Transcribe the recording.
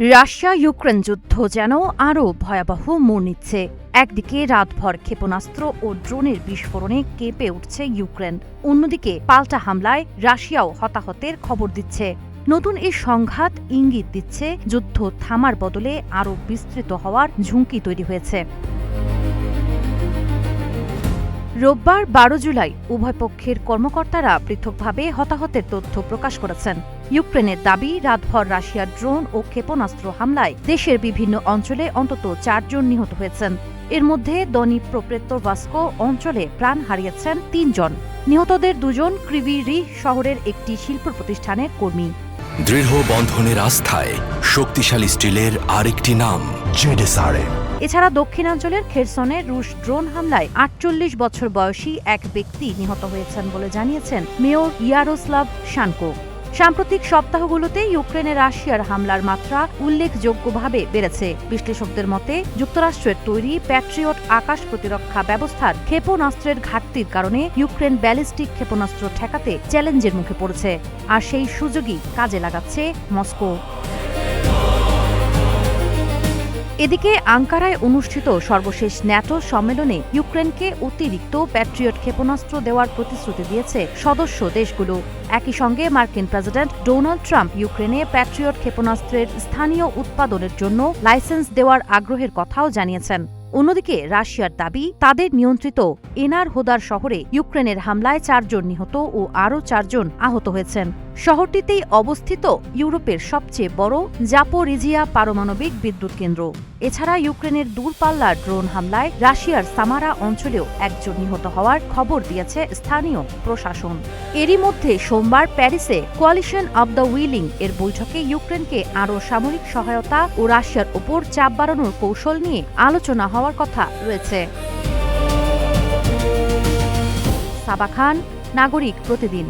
Russia Ukraine যুদ্ধ যেন আরও ভয়াবহ মোড় নিচ্ছে। একদিকে রাতভর ক্ষেপণাস্ত্র ও ড্রোনের বিস্ফোরণে কেঁপে উঠছে ইউক্রেন, অন্যদিকে পাল্টা হামলায় রাশিয়াও হতাহতের খবর দিচ্ছে। নতুন এই সংঘাত ইঙ্গিত দিচ্ছে যুদ্ধ থামার বদলে আরও বিস্তৃত হওয়ার ঝুঁকি তৈরি হয়েছে। রোববার ১২ জুলাই উভয় পক্ষের কর্মকর্তারা পৃথকভাবে হতাহতের তথ্য প্রকাশ করেছেন। ইউক্রেনের দাবি, রাতভর রাশিয়ার ড্রোন ও ক্ষেপণাস্ত্র হামলায় দেশের বিভিন্ন অঞ্চলে অন্তত ৪ জন নিহত হয়েছেন। এর মধ্যে দনিপ্রোপেট্রোভাস্ক অঞ্চলে প্রাণ হারিয়েছেন ৩ জন। নিহতদের ২ জন ক্রিভি রিহ শহরের একটি শিল্প প্রতিষ্ঠানের কর্মী। দৃঢ় বন্ধনের আস্থায় শক্তিশালী স্টিলের আরেকটি নাম জেডএসআরএম। এছাড়া দক্ষিণাঞ্চলের খেরসনে রুশ ড্রোন হামলায় ৪৮ বছর বয়সী এক ব্যক্তি নিহত হয়েছেন বলে জানিয়েছেন মেয়র ইয়ারোস্লাভ শানকো। সাম্প্রতিক সপ্তাহগুলোতে ইউক্রেনে রাশিয়ার হামলার মাত্রা উল্লেখযোগ্যভাবে বেড়েছে। বিশ্লেষকদের মতে, যুক্তরাষ্ট্রের তৈরি প্যাট্রিয়ট আকাশ প্রতিরক্ষা ব্যবস্থার ক্ষেপণাস্ত্রের ঘাটতির কারণে ইউক্রেন ব্যালিস্টিক ক্ষেপণাস্ত্র ঠেকাতে চ্যালেঞ্জের মুখে পড়েছে, আর সেই সুযোগই কাজে লাগাচ্ছে মস্কো। এদিকে আঙ্কারায় অনুষ্ঠিত সর্বশেষ ন্যাটো সম্মেলনে ইউক্রেনকে অতিরিক্ত প্যাট্রিয়ট ক্ষেপণাস্ত্র দেওয়ার প্রতিশ্রুতি দিয়েছে সদস্য দেশগুলো। একই সঙ্গে মার্কিন প্রেসিডেন্ট ডোনাল্ড ট্রাম্প ইউক্রেনে প্যাট্রিয়ট ক্ষেপণাস্ত্রের স্থানীয় উৎপাদনের জন্য লাইসেন্স দেওয়ার আগ্রহের কথাও জানিয়েছেন। অন্যদিকে রাশিয়ার দাবি, তাদের নিয়ন্ত্রিত এনারহোদার শহরে ইউক্রেনের হামলায় ৪ জন নিহত ও আরও ৪ জন আহত হয়েছেন। শহরটিতেই অবস্থিত ইউরোপের সবচেয়ে বড় জাপোরিজিয়া পারমাণবিক বিদ্যুৎ কেন্দ্র। এছাড়া ইউক্রেনের দূরপাল্লার ড্রোন হামলায় রাশিয়ার সামারা অঞ্চলেও ১ জন নিহত হওয়ার খবর দিয়েছে স্থানীয় প্রশাসন। এরই মধ্যে সোমবার প্যারিসে কোয়ালিশন অব দ্য উইলিং এর বৈঠকে ইউক্রেনকে আরও সামরিক সহায়তা ও রাশিয়ার ওপর চাপ বাড়ানোর কৌশল নিয়ে আলোচনা হওয়ার কথা রয়েছে। সাবা খান, নাগরিক প্রতিদিন।